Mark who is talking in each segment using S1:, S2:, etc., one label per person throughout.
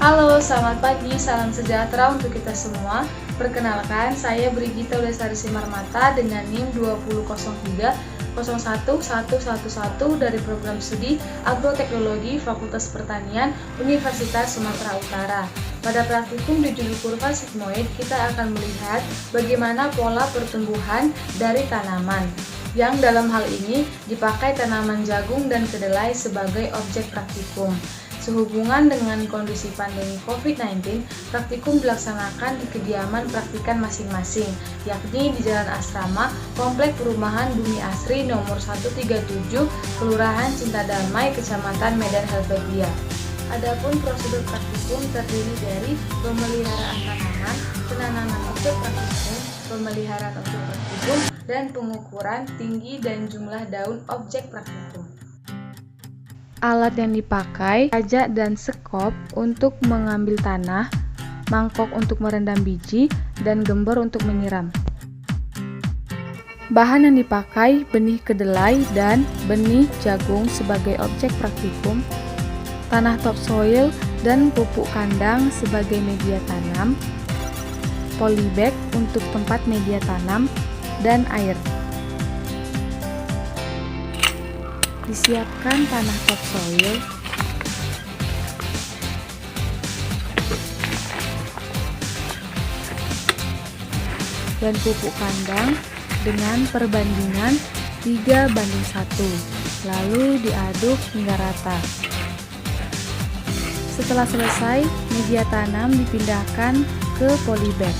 S1: Halo, selamat pagi, salam sejahtera untuk kita semua. Perkenalkan, saya Brigita Ulasari Simarmata dengan NIM 20030301111 dari program studi Agroteknologi Fakultas Pertanian Universitas Sumatera Utara. Pada praktikum di judul kurva sigmoid, kita akan melihat bagaimana pola pertumbuhan dari tanaman, yang dalam hal ini dipakai tanaman jagung dan kedelai sebagai objek praktikum. Sehubungan dengan kondisi pandemi COVID-19, praktikum dilaksanakan di kediaman praktikan masing-masing, yakni di Jalan Asrama, Komplek Perumahan Bumi Asri nomor 137, Kelurahan Cinta Damai, Kecamatan Medan Helvetia. Adapun prosedur praktikum terdiri dari pemeliharaan tanaman, penanaman objek praktikum, pemeliharaan objek praktikum, dan pengukuran tinggi dan jumlah daun objek praktikum. Alat yang dipakai, pajak dan sekop untuk mengambil tanah, mangkok untuk merendam biji, dan gember untuk menyiram. Bahan yang dipakai, benih kedelai dan benih jagung sebagai objek praktikum, tanah topsoil dan pupuk kandang sebagai media tanam, polybag untuk tempat media tanam, dan air. Disiapkan tanah topsoil, dan pupuk kandang dengan perbandingan 3:1, lalu diaduk hingga rata. Setelah selesai, media tanam dipindahkan ke polybag.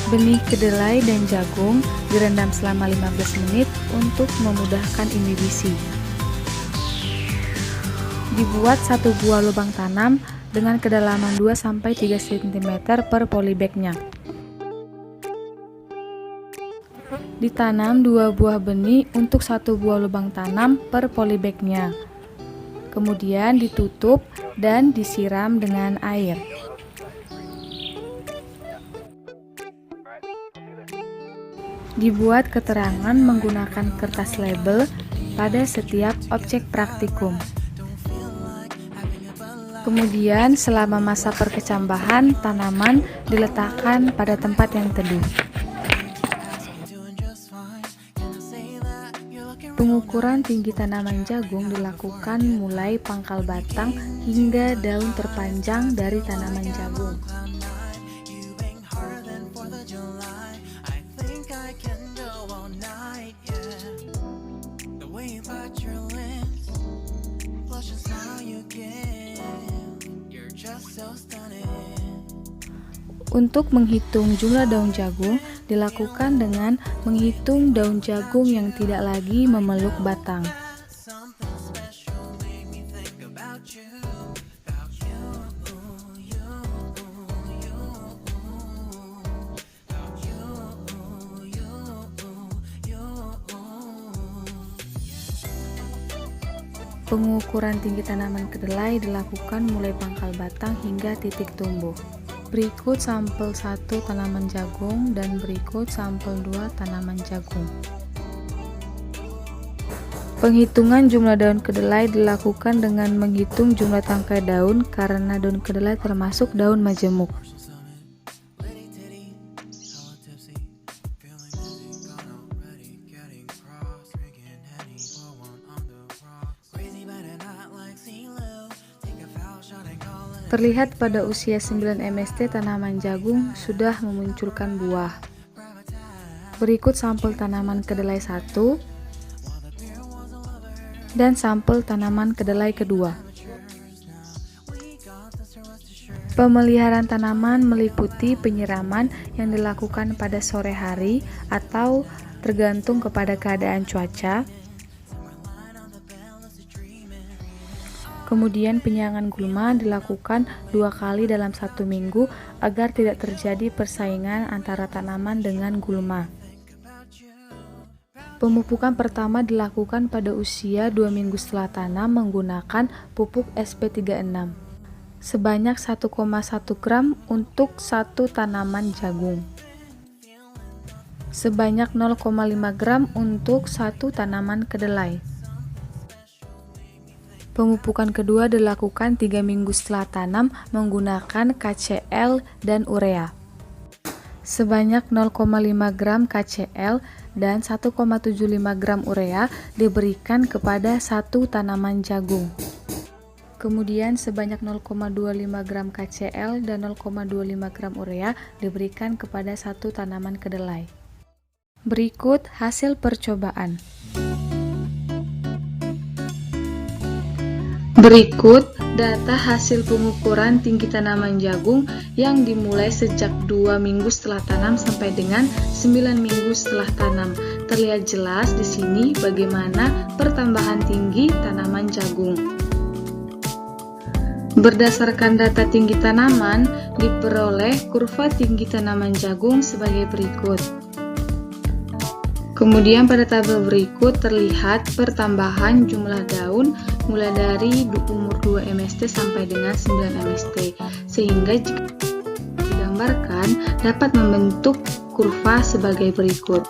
S1: Benih kedelai dan jagung direndam selama 15 menit untuk memudahkan imibisi. Dibuat satu buah lubang tanam dengan kedalaman 2-3 cm per polybagnya. Ditanam 2 buah benih untuk satu buah lubang tanam per polybagnya. Kemudian ditutup dan disiram dengan air. Dibuat keterangan menggunakan kertas label pada setiap objek praktikum. Kemudian selama masa perkecambahan, tanaman diletakkan pada tempat yang teduh. Pengukuran tinggi tanaman jagung dilakukan mulai pangkal batang hingga daun terpanjang dari tanaman jagung. Untuk menghitung jumlah daun jagung dilakukan dengan menghitung daun jagung yang tidak lagi memeluk batang. Pengukuran tinggi tanaman kedelai dilakukan mulai pangkal batang hingga titik tumbuh. Berikut sampel 1 tanaman jagung dan berikut sampel 2 tanaman jagung. Penghitungan jumlah daun kedelai dilakukan dengan menghitung jumlah tangkai daun karena daun kedelai termasuk daun majemuk. Terlihat pada usia 9 MST tanaman jagung sudah memunculkan buah. Berikut sampel tanaman kedelai 1 dan sampel tanaman kedelai kedua. Pemeliharaan tanaman meliputi penyiraman yang dilakukan pada sore hari atau tergantung kepada keadaan cuaca. Kemudian penyiangan gulma dilakukan 2 kali dalam 1 minggu agar tidak terjadi persaingan antara tanaman dengan gulma. Pemupukan pertama dilakukan pada usia 2 minggu setelah tanam menggunakan pupuk SP36 sebanyak 1,1 gram untuk 1 tanaman jagung, sebanyak 0,5 gram untuk 1 tanaman kedelai. Pemupukan kedua dilakukan 3 minggu setelah tanam menggunakan KCl dan urea. Sebanyak 0,5 gram KCl dan 1,75 gram urea diberikan kepada satu tanaman jagung. Kemudian sebanyak 0,25 gram KCl dan 0,25 gram urea diberikan kepada satu tanaman kedelai. Berikut hasil percobaan. Berikut data hasil pengukuran tinggi tanaman jagung yang dimulai sejak 2 minggu setelah tanam sampai dengan 9 minggu setelah tanam. Terlihat jelas di sini bagaimana pertambahan tinggi tanaman jagung. Berdasarkan data tinggi tanaman, diperoleh kurva tinggi tanaman jagung sebagai berikut. Kemudian pada tabel berikut terlihat pertambahan jumlah daun mulai dari umur 2 MST sampai dengan 9 MST, sehingga jika digambarkan dapat membentuk kurva sebagai berikut.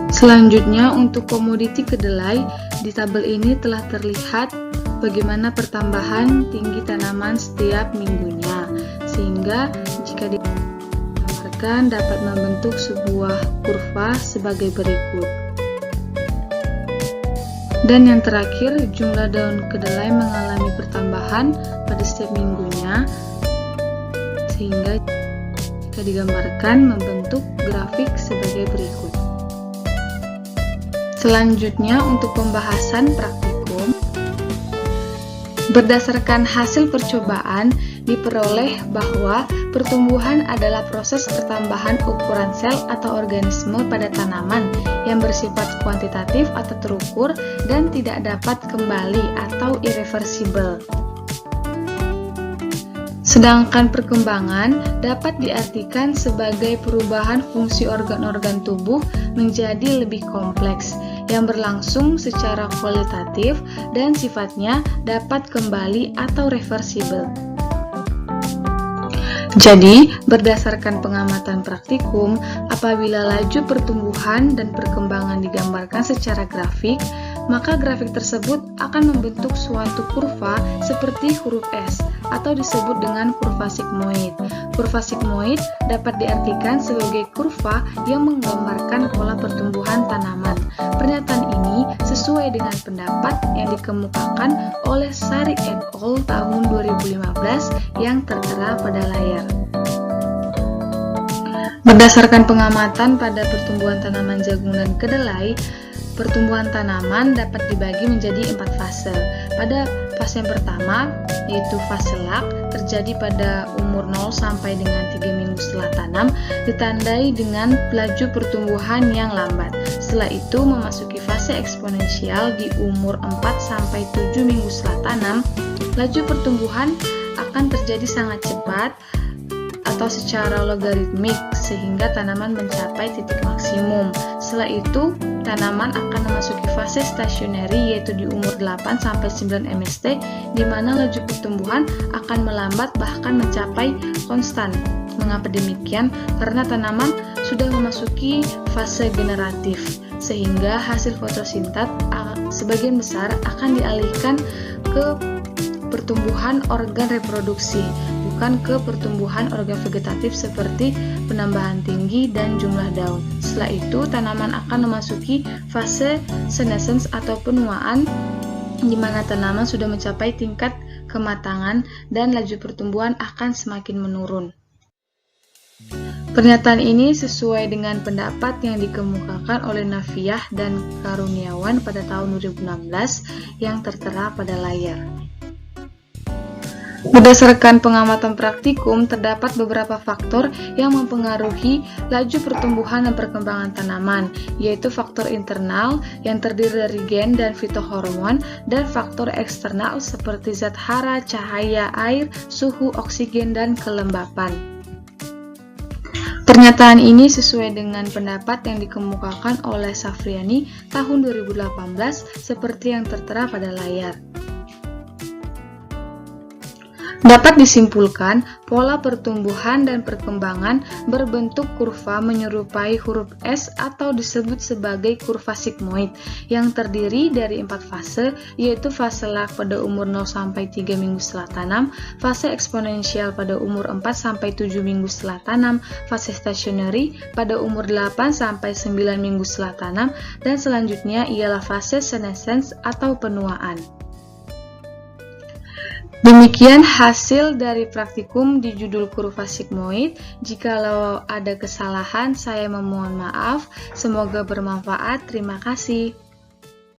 S1: Selanjutnya untuk komoditi kedelai, di tabel ini telah terlihat bagaimana pertambahan tinggi tanaman setiap minggunya, sehingga jika digambarkan dapat membentuk sebuah kurva sebagai berikut. Dan yang terakhir, jumlah daun kedelai mengalami pertambahan pada setiap minggunya, sehingga jika digambarkan membentuk grafik sebagai berikut. Selanjutnya untuk pembahasan praktikum, berdasarkan hasil percobaan diperoleh bahwa pertumbuhan adalah proses pertambahan ukuran sel atau organisme pada tanaman yang bersifat kuantitatif atau terukur dan tidak dapat kembali atau irreversibel. Sedangkan perkembangan dapat diartikan sebagai perubahan fungsi organ-organ tubuh menjadi lebih kompleks yang berlangsung secara kualitatif dan sifatnya dapat kembali atau reversibel. Jadi, berdasarkan pengamatan praktikum, apabila laju pertumbuhan dan perkembangan digambarkan secara grafik, maka grafik tersebut akan membentuk suatu kurva seperti huruf S atau disebut dengan kurva sigmoid. Kurva sigmoid dapat diartikan sebagai kurva yang menggambarkan pola pertumbuhan tanaman. Pernyataan ini sesuai dengan pendapat yang dikemukakan oleh Sari et al. Tahun 2015 yang tertera pada layar. Berdasarkan pengamatan pada pertumbuhan tanaman jagung dan kedelai, pertumbuhan tanaman dapat dibagi menjadi 4 fase. Pada fase yang pertama, yaitu fase lak, terjadi pada umur 0 sampai dengan 3 minggu setelah tanam, ditandai dengan laju pertumbuhan yang lambat. Setelah itu memasuki fase eksponensial di umur 4 sampai 7 minggu setelah tanam. Laju pertumbuhan akan terjadi sangat cepat atau secara logaritmik sehingga tanaman mencapai titik maksimum. Setelah itu, tanaman akan memasuki fase stationary yaitu di umur 8 sampai 9 MST di mana laju pertumbuhan akan melambat bahkan mencapai konstan. Mengapa demikian? Karena tanaman sudah memasuki fase generatif sehingga hasil fotosintat sebagian besar akan dialihkan ke pertumbuhan organ reproduksi, bukan ke pertumbuhan organ vegetatif seperti penambahan tinggi dan jumlah daun. Setelah itu, tanaman akan memasuki fase senescence atau penuaan, di mana tanaman sudah mencapai tingkat kematangan dan laju pertumbuhan akan semakin menurun. Pernyataan ini sesuai dengan pendapat yang dikemukakan oleh Nafiah dan Karuniawan pada tahun 2016 yang tertera pada layar. Berdasarkan pengamatan praktikum, terdapat beberapa faktor yang mempengaruhi laju pertumbuhan dan perkembangan tanaman, yaitu faktor internal yang terdiri dari gen dan fitohormon, dan faktor eksternal seperti zat hara, cahaya, air, suhu, oksigen, dan kelembapan. Pernyataan ini sesuai dengan pendapat yang dikemukakan oleh Safriani tahun 2018 seperti yang tertera pada layar. Dapat disimpulkan, pola pertumbuhan dan perkembangan berbentuk kurva menyerupai huruf S atau disebut sebagai kurva sigmoid yang terdiri dari 4 fase, yaitu fase lag pada umur 0-3 minggu setelah tanam, fase eksponensial pada umur 4-7 minggu setelah tanam, fase stationary pada umur 8-9 minggu setelah tanam, dan selanjutnya ialah fase senescence atau penuaan. Demikian hasil dari praktikum di judul kurva sigmoid. Jikalau ada kesalahan, saya memohon maaf. Semoga bermanfaat. Terima kasih.